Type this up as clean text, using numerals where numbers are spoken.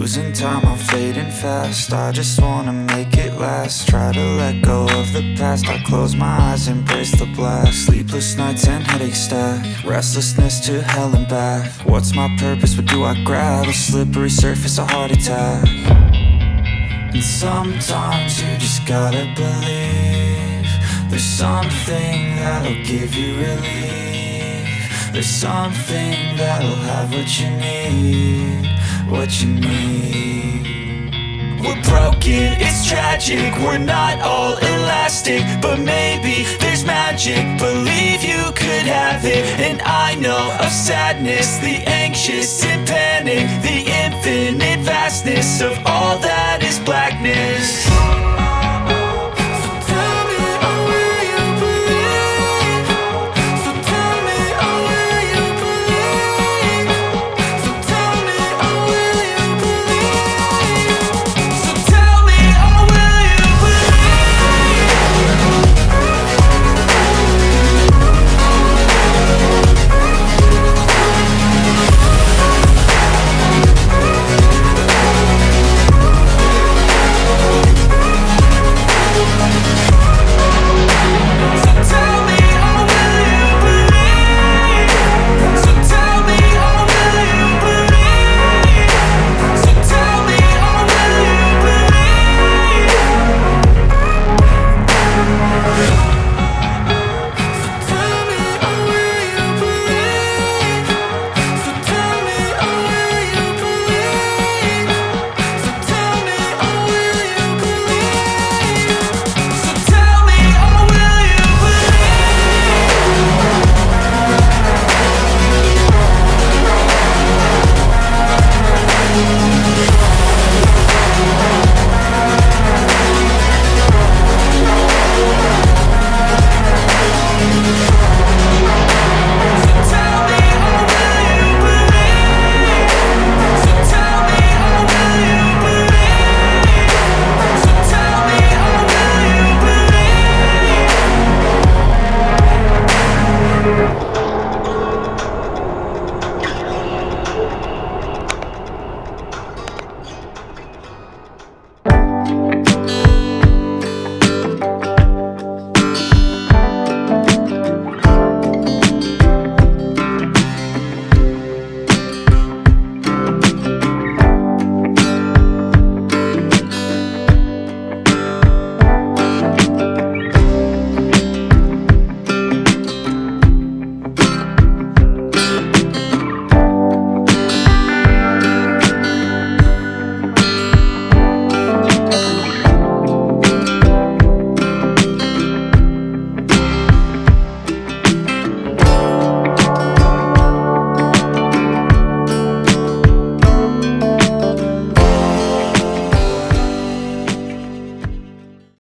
Losing time, I'm fading fast. I just wanna make it last. Try to let go of the past. I close my eyes, embrace the blast. Sleepless nights and headaches stack. Restlessness to hell and back. What's my purpose? What do I grab? A slippery surface, a heart attack. And sometimes you just gotta believe there's something that'll give you relief. There's something that'll have what you need. What you need. We're broken, it's tragic. We're not all elastic, but maybe there's magic. Believe you could have it. And I know of sadness, the anxious and panic, the infinite vastness of all that is blackness.